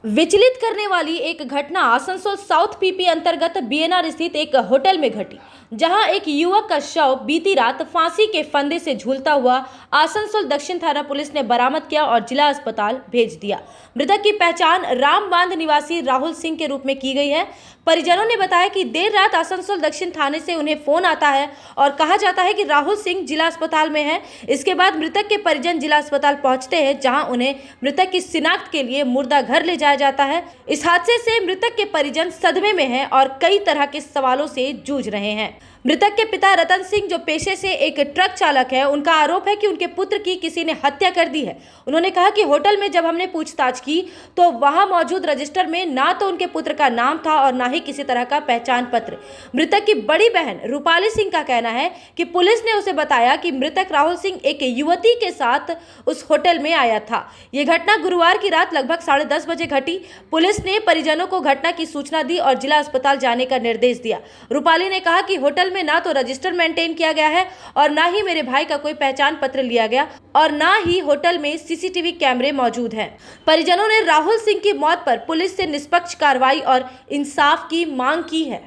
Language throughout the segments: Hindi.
विचलित करने वाली एक घटना आसनसोल साउथ पीपी अंतर्गत बीएनआर स्थित एक होटल में घटी, जहां एक युवक का शव बीती रात फांसी के फंदे से झूलता हुआ आसनसोल दक्षिण थाना पुलिस ने बरामद किया और जिला अस्पताल भेज दिया। मृतक की पहचान रामबांध निवासी राहुल सिंह के रूप में की गई है। परिजनों ने बताया कि देर रात आसनसोल दक्षिण थाने से उन्हें फोन आता है और कहा जाता है कि राहुल सिंह जिला अस्पताल में है। इसके बाद मृतक के परिजन जिला अस्पताल पहुंचते हैं, जहां उन्हें मृतक की शिनाख्त के लिए मुर्दा घर ले जाया जाता है। इस हादसे से मृतक के परिजन सदमे में हैं और कई तरह के सवालों से जूझ रहे हैं। मृतक के पिता रतन सिंह, जो पेशे से एक ट्रक चालक है, उनका आरोप है कि उनके पुत्र की किसी ने हत्या कर दी है। उन्होंने कहा कि होटल में जब हमने पूछताछ की तो वहां मौजूद रजिस्टर में ना तो उनके पुत्र का नाम था और ना ही किसी तरह का पहचान पत्र। मृतक की बड़ी बहन रूपाली सिंह का कहना है कि पुलिस ने उसे बताया कि मृतक राहुल सिंह एक युवती के साथ उस होटल में आया था। ये घटना गुरुवार की रात लगभग 10:30 बजे घटी। पुलिस ने परिजनों को घटना की सूचना दी और जिला अस्पताल जाने का निर्देश दिया। रूपाली ने कहा कि होटल में ना तो रजिस्टर मेंटेन किया गया है और ना ही मेरे भाई का कोई पहचान पत्र लिया गया और ना ही होटल में सीसीटीवी कैमरे मौजूद हैं। परिजनों ने राहुल सिंह की मौत पर पुलिस से निष्पक्ष कार्रवाई और इंसाफ की मांग की है।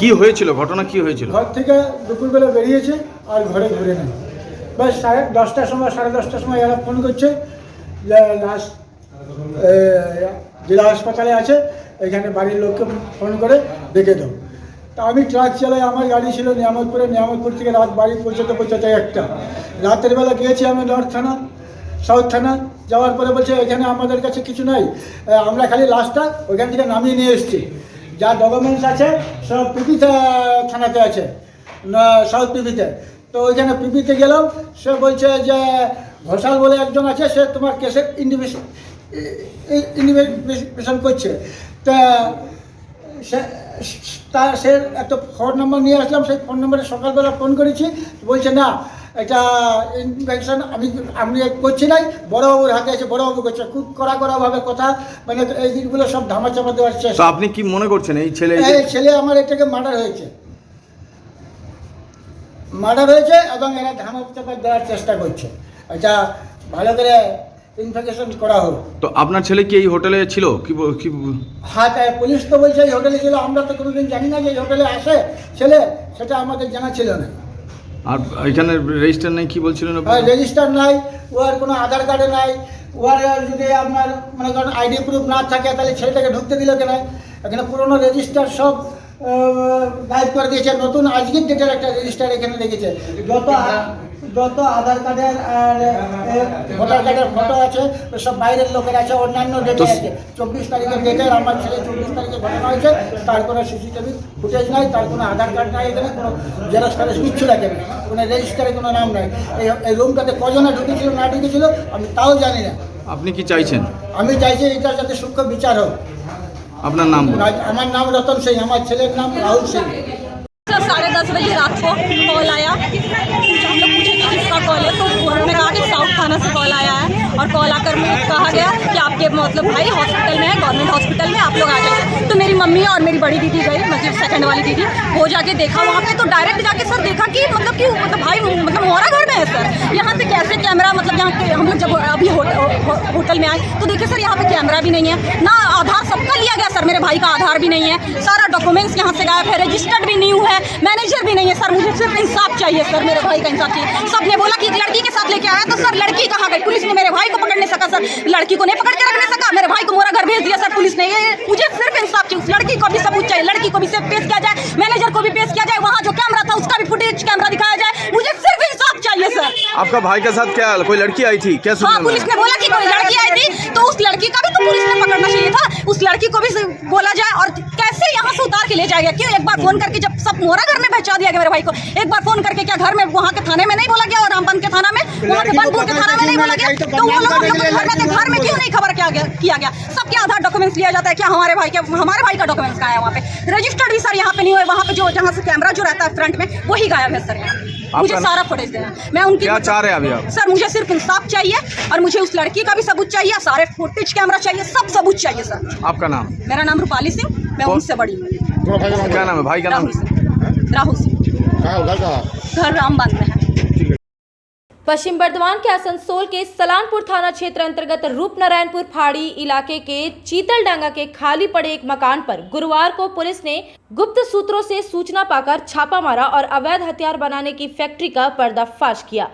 কি হয়েছিল, ঘটনা কি হয়েছিল? ঘর থেকে দুপুরবেলা বেরিয়েছে আর ঘরে ঘুরে নেই। বাস 10টার সময় 10:30টার সময় এরা ফোন করছে যে লাশ জেলা হাসপাতালে আছে, এখানে বাড়ির লোককে ফোন করে ডেকে দাও। তা আমি ট্রাক চালাই, আমার গাড়ি ছিল নিয়ামতপুর থেকে রাত বাড়ি পৌঁছাতে একটা। রাতের বেলা গিয়েছি আমি নর্থ থানা, সাউথ থানা, যাওয়ার পরে বলছে এখানে আমাদের কাছে কিছু নাই, আমরা খালি লাশটা ওইখান থেকে নামিয়ে নিয়ে এসেছি। যা ডকুমেন্টস আছে সব পিপি থানাতে আছে, সাউথ পিপিতে। তো ওইখানে পিপিতে গেলাম, সে বলছে যে ঘোষাল বলে একজন আছে, সে তোমার কেসের ইনভেস্টিগেশন করছে। তা সে একটা ফোন নম্বর নিয়ে আসলাম, সেই ফোন নম্বরে সকালবেলা ফোন করেছি, বলছে না এটা ইনভেস্টিগেশন আমি করছি নাই, বড়বাবুর হাতে আছে, বড়বাবু করছে। খুব কড়াভাবে কথা, মানে এই দিনগুলো সব ধামাচাপা দেওয়ার চেষ্টা। আপনি কি মনে করছেন এই ছেলে আমার এটাকে মার্ডার হয়েছে এবং এরা ধামাচাপা দেওয়ার চেষ্টা করছে। এটা ভালো করে ইনভেস্টিগেশন করা হোক। তো আপনার ছেলে কি এই হোটেলে ছিল? কি হ্যাঁ, তাই পুলিশ তো বলছে এই হোটেলে ছিল। আমরা তো কোনোদিন জানি না যে এই হোটেলে আসে ছেলে, সেটা আমাদের জানা ছিল না। আর এখানে রেজিস্টার নাই কি বলছিলেন? রেজিস্টার নাই, ওর কোনো আধার কার্ডে নাই। ওর যদি আপনার মনে করেন আইডি প্রুফ না থাকে তাহলে ছেলেটাকে ঢুকতে দিল কেন? এখানে পুরোনো রেজিস্টার সব গায়েব করে দিয়েছে। নতুন আজকের ডেটের একটা রেজিস্টার এখানে রেখেছে। যত আধার কার্ডের আর ভোটার কার্ডের ফটো আছে সব বাইরের লোকের আছে, অন্যান্য ডেটে আছে। 24 তারিখের ডেটে আমার ছেলে 24 তারিখে ঘটনা হয়েছে, তার কোনো সিসিটিভি ফুটেজ নাই, তার কোনো আধার কার্ড নাই, এখানে কোনো জেরক্স ফেরক্স কিচ্ছু রাখে না, কোনো রেজিস্টারে কোনো নাম নাই। এই রুমটাতে কজনে ঢুকেছিল না ঢুকেছিল আমি তাও জানি না। আপনি কি চাইছেন? আমি চাইছি এটা যাতে সূক্ষ্ম বিচার হোক। আপনার নাম? আমার নাম রতন সিং, আমার ছেলের নাম রাहुल सिंह। 10:30 बजे रात को कॉल आया, हम लोग पूछे कि किसका कॉल है, तो उन्होंने कहा कि साउथ थाना से कॉल आया है और कॉल आकर में कहा गया कि आपके मतलब भाई हॉस्पिटल में है, गवर्नमेंट हॉस्पिटल में, आप लोग आ जाइए। तो मेरी मम्मी और मेरी बड़ी दीदी गई, मतलब सेकंड वाली दीदी, वो जाके देखा वहाँ पे। तो डायरेक्ट जाके सर देखा कि मतलब भाई मतलब मोहरा घर में है सर। यहाँ से कैसे कैमरा, मतलब यहाँ के हम लोग जब अभी होटल में आए तो देखे सर यहाँ पे कैमरा भी नहीं है, ना आधार सबका लिया गया सर, मेरे भाई का आधार भी नहीं है, सारा डॉक्यूमेंट्स यहाँ से गायब है, रजिस्टर्ड भी न्यू है, मैनेजर भी नहीं है सर। मुझे सिर्फ इंसाफ चाहिए सर, मेरे भाई का इंसाफ चाहिए। सबने बोला कि एक लड़की के साथ लेके आया, तो सर लड़की कहाँ गई? पुलिस ने मेरे भाई को पकड़ नहीं सका सर, लड़की को नहीं पकड़ के रख नहीं सका, मेरे भाई को मोरा घर भेज दिया सर पुलिस ने। मुझे सिर्फ इंसाफ चाहिए, उस लड़की को भी सबूत चाहिए, लड़की को भी सिर्फ पेश किया जाए, मैनेजर को भी पेश किया जाए, वहाँ जो कैमरा था उसका भी फुटेज कैमरा दिखाया जाए। मुझे सिर्फ इंसाफ चाहिए सर। आपका भाई के साथ क्या कोई लड़की आई थी क्या? हाँ, पुलिस ने बोला कि कोई लड़की आई थी, तो उस लड़की का भी तो पुलिस ने पकड़ना चाहिए था, उस लड़की को भी बोला जाए। और कैसे यहाँ से उतार के ले जाएगा? क्यों एक बार फोन करके जब सब मोरा घर में पहुंचा दिया गया मेरे भाई को, एक बार फोन करके क्या घर में वहाँ के थाने में नहीं बोला गया और रामबन के थाना में, वहाँ के बनपुर के थाना में नहीं बोला गया? तो वो लोग घर में क्यों नहीं खबर किया गया? सबके आधार डॉक्यूमेंट्स लिया जाता है क्या? हमारे भाई का डॉक्यूमेंट्स कहाँ है? वहाँ पे रजिस्टर्ड भी सर यहाँ पे नहीं हुआ, वहाँ पे जो जहाँ से कैमरा जो रहता है फ्रंट में वही गायब है सर। मुझे सारा फुटेज देना, मैं उनकी क्या चाह रहे हैं अभी आप? सर मुझे सिर्फ इंसाफ चाहिए और मुझे उस लड़की का भी सबूत चाहिए, सारे फुटेज कैमरा चाहिए, सब सबूत चाहिए सर। आपका नाम? मेरा नाम रूपाली सिंह, मैं उनसे बड़ी हूँ। क्या नाम है भाई का? नाम राहुल सिंह। घर रामबांध में है। पश्चिम बर्धमान के आसनसोल के सलानपुर थाना क्षेत्र अंतर्गत रूपनारायणपुर फाड़ी इलाके के चीतलडांगा के खाली पड़े एक मकान पर गुरुवार को पुलिस ने गुप्त सूत्रों से सूचना पाकर छापा मारा और अवैध हथियार बनाने की फैक्ट्री का पर्दाफाश किया।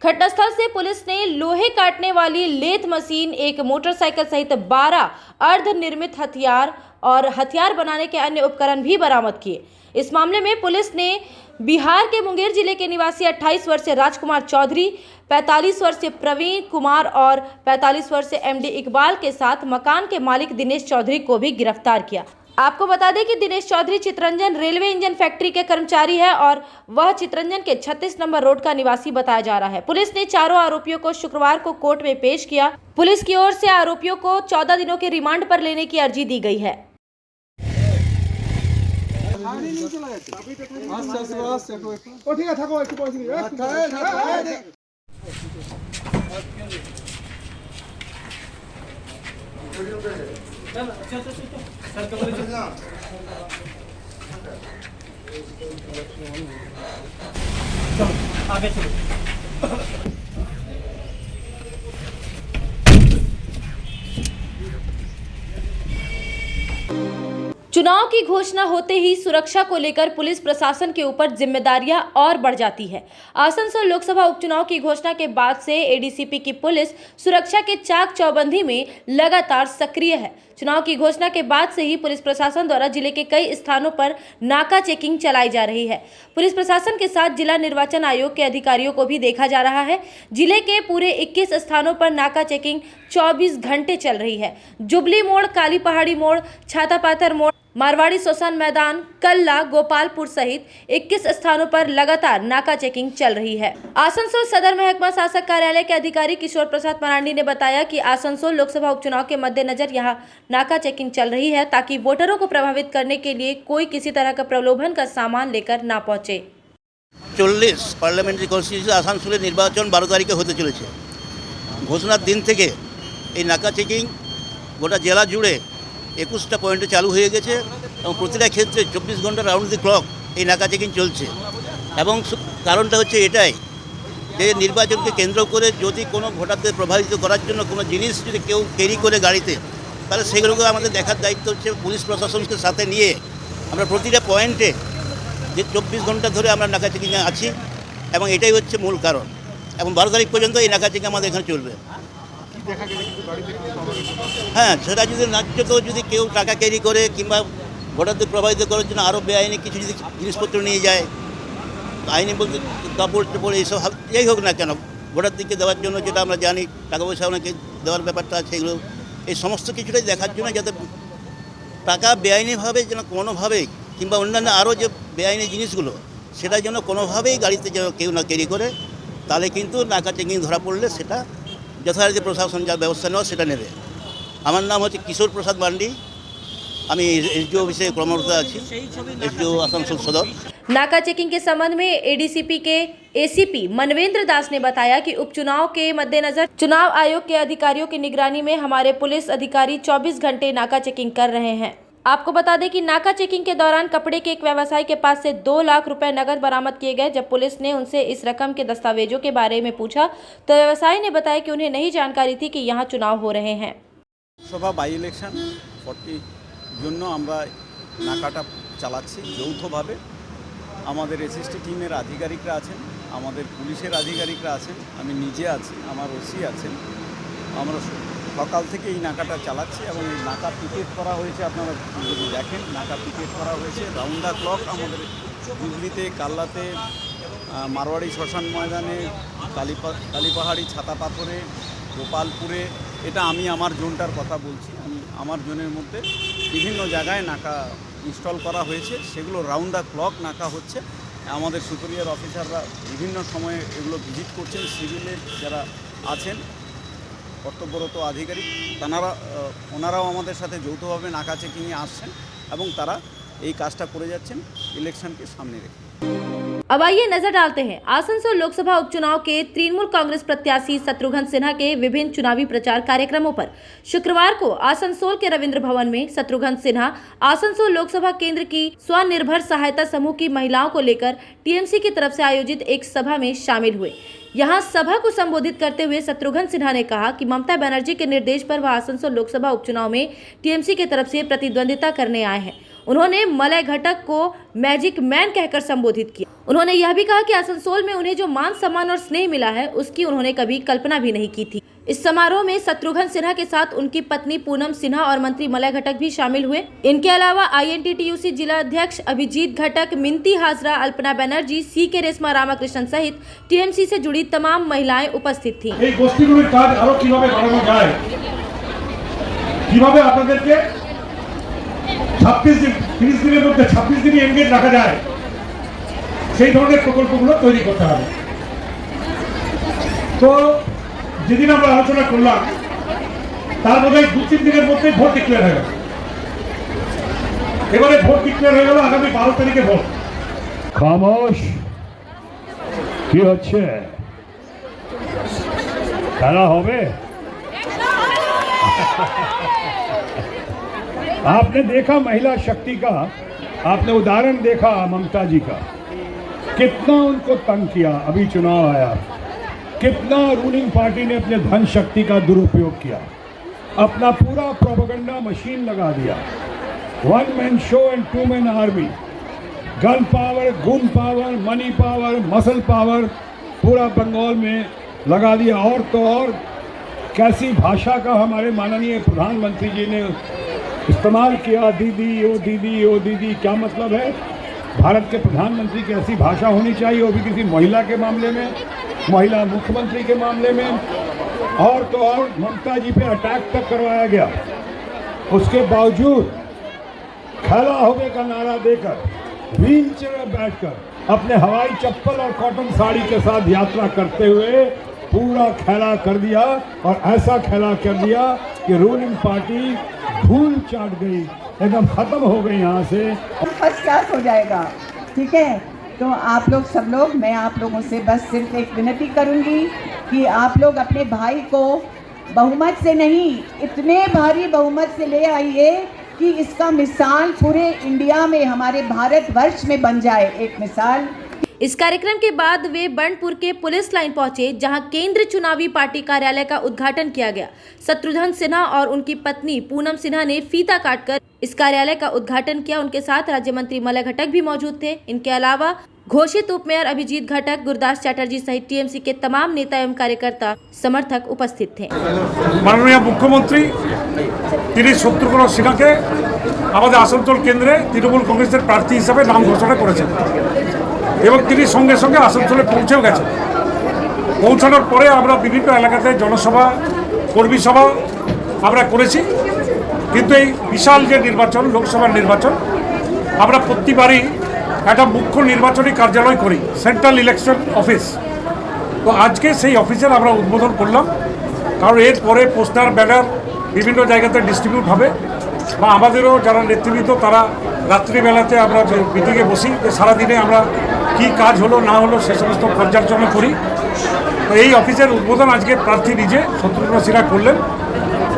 घटनास्थल से पुलिस ने लोहे काटने वाली लेथ मशीन, एक मोटरसाइकिल सहित 12 अर्धनिर्मित हथियार और हथियार बनाने के अन्य उपकरण भी बरामद किए। इस मामले में पुलिस ने बिहार के मुंगेर जिले के निवासी 28 वर्षीय राजकुमार चौधरी, 45 वर्षीय प्रवीण कुमार और 45 वर्षीय एमडी इकबाल के साथ मकान के मालिक दिनेश चौधरी को भी गिरफ्तार किया। आपको बता दें कि Dinesh Chaudhary Chittaranjan railway engine factory के कर्मचारी है और वह चितरंजन के 36 नंबर रोड का निवासी बताया जा रहा है। पुलिस ने चारों आरोपियों को शुक्रवार को कोर्ट में पेश किया। पुलिस की ओर से आरोपियों को 14 दिनों के रिमांड पर लेने की अर्जी दी गई है। चुनाव की घोषणा होते ही सुरक्षा को लेकर पुलिस प्रशासन के ऊपर जिम्मेदारियां और बढ़ जाती है। आसनसोल लोकसभा उपचुनाव की घोषणा के बाद से एडीसीपी की पुलिस सुरक्षा के चाक चौबंदी में लगातार सक्रिय है। चुनाव की घोषणा के बाद से ही पुलिस प्रशासन द्वारा जिले के कई स्थानों पर नाका चेकिंग चलाई जा रही है। पुलिस प्रशासन के साथ जिला निर्वाचन आयोग के अधिकारियों को भी देखा जा रहा है। जिले के पूरे 21 स्थानों पर नाका चेकिंग 24 घंटे चल रही है। जुबली मोड़, काली पहाड़ी मोड़, छातापाथर मोड़, मारवाड़ी श्मशान मैदान, कल्ला, गोपालपुर सहित 21 स्थानों पर लगातार नाका चेकिंग चल रही है। आसनसोल सदर महकमा शासक कार्यालय के अधिकारी किशोर प्रसाद मरांडी ने बताया कि आसनसोल लोकसभा उपचुनाव के मद्देनजर यहां नाका चेकिंग चल रही है ताकि वोटरों को प्रभावित करने के लिए कोई किसी तरह का प्रलोभन का सामान लेकर ना पहुंचे। 40 পার্লামেন্টারি কনস্টিটিউশন আসানসোলের নির্বাচন 12 তারিখে হতে চলেছে। ঘোষণার দিন থেকে এই নাকা চেকিং গোটা জেলা জুড়ে 21টা পয়েন্টে চালু হয়ে গেছে এবং প্রতিটা ক্ষেত্রে 24 ঘন্টা রাউন্ড দি ক্লক এই নাকা চেকিং চলছে। এবং কারণটা হচ্ছে এটাই যে নির্বাচনকে কেন্দ্র করে যদি কোনো ভোটারদের প্রভাবিত করার জন্য কোনো জিনিস যদি কেউ ক্যারি করে গাড়িতে, তাহলে সেগুলোকে আমাদের দেখার দায়িত্ব হচ্ছে পুলিশ প্রশাসনকে সাথে নিয়ে আমরা প্রতিটা পয়েন্টে যে 24 ঘন্টা ধরে আমরা নাকা চেকিংয়ে আছি এবং এটাই হচ্ছে মূল কারণ। এবং 12 তারিখ পর্যন্ত এই নাকা চেকিং আমাদের এখানে চলবে। হ্যাঁ, সেটা যদি ন্যায্যত যদি কেউ টাকা ক্যারি করে কিংবা ভোটারদের প্রভাবিত করার জন্য আরও বেআইনি কিছু যদি জিনিসপত্র নিয়ে যায়, আইনি বলতে কাপড় চোপড় এইসব যাই হোক না কেন, ভোটারদেরকে দেওয়ার জন্য যেটা আমরা জানি টাকা পয়সা অনেকে দেওয়ার ব্যাপারটা আছে, এগুলো এই সমস্ত কিছুটাই দেখার জন্য যাতে টাকা বেআইনিভাবে যেন কোনোভাবেই কিংবা অন্যান্য আরও যে বেআইনি জিনিসগুলো সেটা যেন কোনোভাবেই গাড়িতে যেন কেউ না ক্যারি করে, তাহলে কিন্তু নাকা চেকিং ধরা পড়লে সেটা যথারীতি প্রশাসন যা ব্যবস্থা নেওয়া সেটা নেবে। আমার নাম হচ্ছে किशोर प्रसाद मांडी, আমি एसडीओ অফিসে কর্মরত আছি, एसडीओ आसनसोल सदर। नाका चेकिंग के संबंध में एडीसीपी के एसीपी मनवेंद्र दास ने बताया कि उपचुनाव के मद्देनजर चुनाव आयोग के अधिकारियों की निगरानी में हमारे पुलिस अधिकारी 24 घंटे नाका चेकिंग कर रहे हैं। आपको बता दें कि नाका चेकिंग के दौरान कपड़े के एक व्यवसायी के पास से 2 लाख रुपए नकद बरामद किए गए। जब पुलिस ने उनसे इस रकम के दस्तावेजों के बारे में पूछा तो व्यवसायी ने बताया कि उन्हें नहीं जानकारी थी कि यहाँ चुनाव हो रहे हैं। সভা বাই ইলেকশন 40 জন্য আমরা নাকাটা চালাচ্ছি যৌথভাবে। আমাদের এসএসটি টিমের আধিকারিকরা আছেন, আমাদের পুলিশের আধিকারিকরা আছেন, আমি নিজে আছি, আমার ওসি আছেন। আমরা সকাল থেকে এই নাকাটা চালাচ্ছি এবং এই নাকা পিকেট করা হয়েছে। আপনারা যদি দেখেন নাকা পিকেট করা হয়েছে রাউন্ড দ্য ক্লক আমাদের জুবলিতে, কাল্লাতে, মারওয়াড়ি শ্মশান ময়দানে, কালীপাহাড়ি, ছাতাপাথরে, গোপালপুরে। এটা আমি আমার জোনটার কথা বলছি। আমি আমার জোনের মধ্যে বিভিন্ন জায়গায় নাকা ইনস্টল করা হয়েছে, সেগুলো রাউন্ড দ্য ক্লক নাকা হচ্ছে। আমাদের সুপিরিয়র অফিসাররা বিভিন্ন সময়ে এগুলো ভিজিট করছেন। সিভিলের যারা আছেন কর্তব্যরত আধিকারিক ওনারাও আমাদের সাথে যৌথভাবে নাকা চেকিংয়ে আসছেন এবং তারা এই কাজটা করে যাচ্ছেন ইলেকশনকে সামনে রেখে। अब आइए नजर डालते हैं आसनसोल लोकसभा उपचुनाव के तृणमूल कांग्रेस प्रत्याशी शत्रुघ्न सिन्हा के विभिन्न चुनावी प्रचार कार्यक्रमों पर। शुक्रवार को आसनसोल के रविंद्र भवन में शत्रुघ्न सिन्हा आसनसोल लोकसभा केंद्र की स्वनिर्भर सहायता समूह की महिलाओं को लेकर टीएमसी की तरफ से आयोजित एक सभा में शामिल हुए। यहां सभा को संबोधित करते हुए शत्रुघ्न सिन्हा ने कहा कि ममता बनर्जी के निर्देश पर वह आसनसोल लोकसभा उपचुनाव में टीएमसी की तरफ से प्रतिद्वंदिता करने आए हैं। उन्होंने मलय घटक को मैजिक मैन कहकर संबोधित किया। उन्होंने यह भी कहा कि आसनसोल में उन्हें जो मान सम्मान और स्नेह मिला है उसकी उन्होंने कभी कल्पना भी नहीं की थी। इस समारोह में शत्रुघ्न सिन्हा के साथ उनकी पत्नी पूनम सिन्हा और मंत्री मलय घटक भी शामिल हुए। इनके अलावा INTTUC जिला अध्यक्ष अभिजीत घटक, मिंती हाजरा, अल्पना बनर्जी, CK रेशमा रामाकृष्णन सहित टीएमसी से जुड़ी तमाम महिलाएं उपस्थित थीं। এই গোষ্ঠীগুলোর কাজ আরো কিভাবে বাড়ানো যায়, কিভাবে আপনাদেরকে 26 দিন 30 দিনের মধ্যে 26 দিনই এনগেজ রাখা যায়, সেই ধরনের প্রকল্পগুলো তৈরি করতে হবে। তো যেদিন আমরা আলোচনা করলাম তার মধ্যে 2-3 দিনের মধ্যে ভোট ডিক্লেয়ার হয়ে গেল। এবারে ভোট ডিক্লেয়ার হয়ে গেল আগামী 12 তারিখে ভোট। খামোশ কি হচ্ছে? খেলা হবে? आपने देखा महिला शक्ति का, आपने उदाहरण देखा ममता जी का, कितना उनको तंग किया। अभी चुनाव आया, कितना रूलिंग पार्टी ने अपने धन शक्ति का दुरुपयोग किया, अपना पूरा प्रोपेगेंडा मशीन लगा दिया। 1 man show and 2 man army, gun power, gun power, money power, muscle power पूरा बंगाल में लगा दिया। और तो और कैसी भाषा का हमारे माननीय प्रधानमंत्री जी ने इस्तेमाल किया, दीदी ओ दीदी ओ दीदी। क्या मतलब है? भारत के प्रधानमंत्री की ऐसी भाषा होनी चाहिए, वो भी किसी महिला के मामले में, महिला मुख्यमंत्री के मामले में। और तो और ममता जी पे अटैक तक करवाया गया। उसके बावजूद खेला होगे का नारा देकर, व्हील चेयर में बैठकर अपने हवाई चप्पल और कॉटन साड़ी के साथ यात्रा करते हुए पूरा खेला कर दिया। और ऐसा खेला कर दिया कि रूलिंग पार्टी धूल चाट गई, एकदम खत्म हो गई यहाँ से। फर्स्ट क्लास हो जाएगा, ठीक है। तो आप लोग सब लोग, मैं आप लोगों से बस सिर्फ एक विनती करूँगी कि आप लोग अपने भाई को बहुमत से नहीं, इतने भारी बहुमत से ले आइए कि इसका मिसाल पूरे इंडिया में, हमारे भारतवर्ष में बन जाए एक मिसाल। इस कार्यक्रम के बाद वे बर्नपुर के पुलिस लाइन पहुंचे, जहां केंद्र चुनावी पार्टी कार्यालय का उद्घाटन किया गया। शत्रुघ्न सिन्हा और उनकी पत्नी पूनम सिन्हा ने फीता काटकर इस कार्यालय का उद्घाटन किया। उनके साथ राज्य मंत्री मलय घटक भी मौजूद थे। इनके अलावा घोषित उपमेयर अभिजीत घटक, गुरदास चैटर्जी सहित टीएमसी के तमाम नेता एवं कार्यकर्ता समर्थक उपस्थित थे। माननीय मुख्यमंत्री তিনি শত্রুঘ্ন সিনহাকে আমাদের আসানসোল কেন্দ্রে তৃণমূল কংগ্রেসের প্রার্থী হিসেবে নাম ঘোষণা করেছেন এবং তিনি সঙ্গে সঙ্গে আসানসোলে পৌঁছেও গেছেন। পৌঁছানোর পরে আমরা বিভিন্ন এলাকাতে জনসভা, কর্মী সভা আমরা করেছি। কিন্তু এই বিশাল যে নির্বাচন, লোকসভার নির্বাচন, আমরা প্রতিবারই একটা মুখ্য নির্বাচনী কার্যালয় করি, সেন্ট্রাল ইলেকশন অফিস। তো আজকে সেই অফিসের আমরা উদ্বোধন করলাম, কারণ এরপরে পোস্টার, ব্যানার বিভিন্ন জায়গাতে ডিস্ট্রিবিউট হবে। বা আমাদেরও যারা নেতৃবৃন্দ তারা রাত্রিবেলাতে আমরা মিটিংয়ে বসি, যে সারাদিনে আমরা কি কাজ হলো না হলো সে সমস্ত পর্যালোচনা করি। তো এই অফিসের উদ্বোধন আজকে প্রার্থী নিজে শত্রুঘ্ন সিনহা করলেন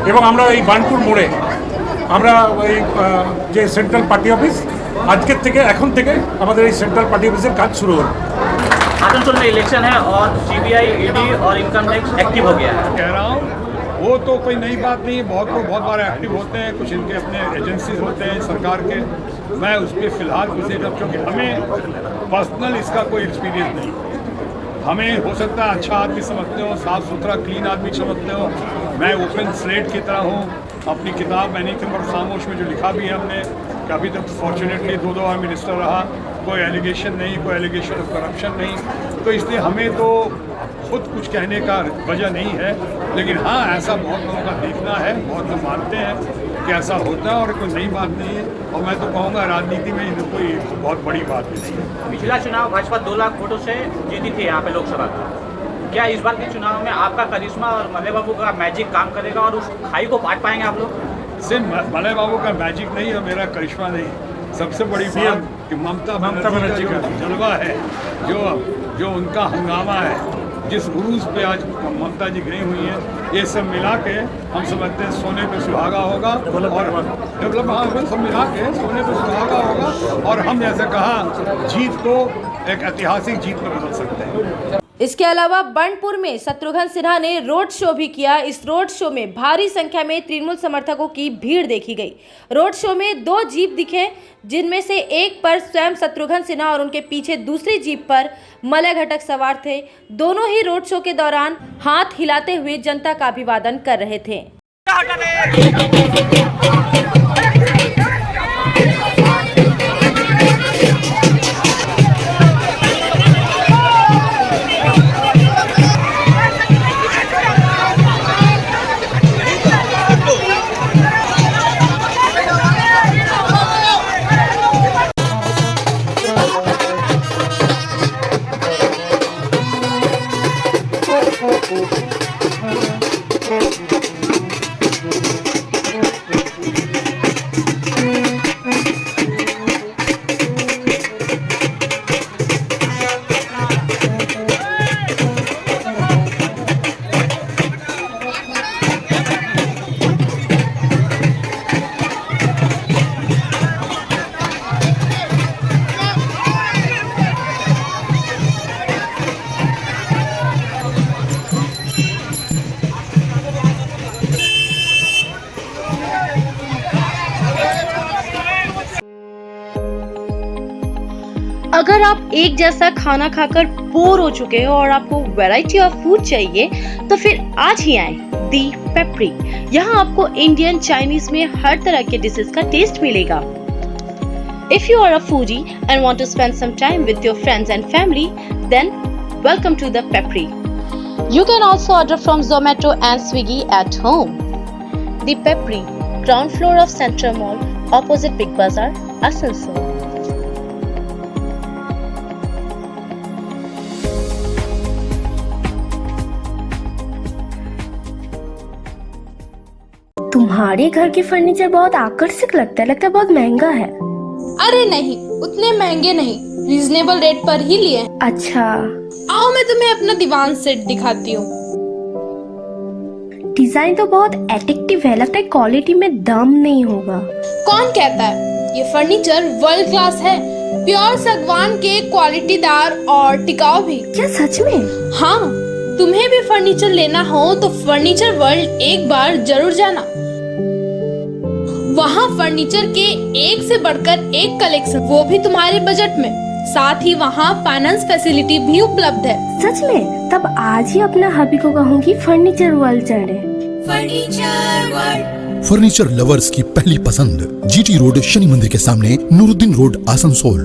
এবং আমরা এই বার্নপুর মোড়ে আমরা এই যে সেন্ট্রাল পার্টি অফিস, আজকের থেকে এখন থেকে আমাদের এই সেন্ট্রাল পার্টি অফিসের কাজ শুরু হলো। आसनसोल में इलेक्शन है और CBI, ED और इनकम टैक्स एक्टिव हो गया है। कह रहा हूँ वो तो कोई नई बात नहीं है, बहुत लोग बहुत बार एक्टिव होते हैं, कुछ इनके अपने एजेंसीज होते हैं सरकार के। मैं उस पर फिलहाल कुछ नहीं कर, क्योंकि हमें पर्सनल इसका कोई एक्सपीरियंस नहीं। हमें हो सकता है अच्छा आदमी समझते हो, साफ़ सुथरा क्लीन आदमी समझते हो। मैं ओपन स्लेट की तरह हूँ। अपनी किताब मैंने और खामोश में जो लिखा भी है हमने, कि अभी तक फॉर्चुनेटली 2 बार मिनिस्टर रहा, कोई एलिगेशन नहीं, कोई एलिगेशन ऑफ करप्शन नहीं। तो इसलिए हमें तो खुद कुछ कहने का वजह नहीं है। लेकिन हाँ, ऐसा बहुत लोगों का देखना है, बहुत लोग मानते हैं कि ऐसा होता है और कोई नई बात नहीं है। और मैं तो कहूँगा राजनीति में कोई बहुत बड़ी बात नहीं है। पिछला चुनाव भाजपा 2 लाख वोटों से जीती थी यहाँ पे लोकसभा का। क्या इस बार के चुनाव में आपका करिश्मा और मलय बाबू का मैजिक काम करेगा और उस खाई को पाट पाएंगे आप लोग? सिर्फ मलय बाबू का मैजिक नहीं है, मेरा करिश्मा नहीं। सबसे बड़ी बात कि कि ममता बनर्जी का जलवा है, जो उनका हंगामा है, जिस उरूज पे आज ममता जी गई हुई हैं, ये सब मिला के हम समझते हैं सोने पे सुहागा होगा और डेवलपमेंट सब मिला के सोने पे सुहागा होगा और हम जैसे कहा जीत को एक ऐतिहासिक जीत में बदल सकते हैं। इसके अलावा बर्नपुर में शत्रुघ्न सिन्हा ने रोड शो भी किया। इस रोड शो में भारी संख्या में तृणमूल समर्थकों की भीड़ देखी गई। रोड शो में 2 जीप दिखे, जिनमें से एक पर स्वयं शत्रुघ्न सिन्हा और उनके पीछे दूसरी जीप पर मलय घटक सवार थे। दोनों ही रोड शो के दौरान हाथ हिलाते हुए जनता का अभिवादन कर रहे थे। अगर आप एक जैसा खाना खाकर बोर हो चुके हो और आपको वैरायटी ऑफ फूड चाहिए तो फिर आज ही आए दी पेपरी। यहाँ आपको इंडियन, चाइनीज में हर तरह के डिशेस का टेस्ट मिलेगा। If you are a foodie and want to spend some time with your friends and family, then welcome to the Pepri. You can also order from Zomato and Swiggy at home. The Pepri, ground floor of Central Mall, opposite Big Bazaar, Asansol. तुम्हारे घर के फर्नीचर बहुत आकर्षक लगता है बहुत महंगा है। अरे नहीं, उतने महंगे नहीं, रीजनेबल रेट पर ही लिए। अच्छा, आओ मैं तुम्हें अपना दीवान सेट दिखाती हूँ। डिजाइन तो बहुत एट्रैक्टिव है, लगता है क्वालिटी में दम नहीं होगा। कौन कहता है? ये फर्नीचर वर्ल्ड क्लास है, प्योर सागवान के, क्वालिटीदार और टिकाऊ भी। क्या सच में? हाँ, तुम्हें भी फर्नीचर लेना हो तो फर्नीचर वर्ल्ड एक बार जरूर जाना। वहाँ फर्नीचर के एक से बढ़कर एक कलेक्शन, वो भी तुम्हारे बजट में। साथ ही वहाँ फाइनेंस फैसिलिटी भी उपलब्ध है। सच में? तब आज ही अपना हबी को कहूँगी फर्नीचर वर्ल्ड चढ़े। फर्नीचर लवर्स की पहली पसंद, जीटी रोड, शनि मंदिर के सामने, नूरुद्दीन रोड, आसनसोल।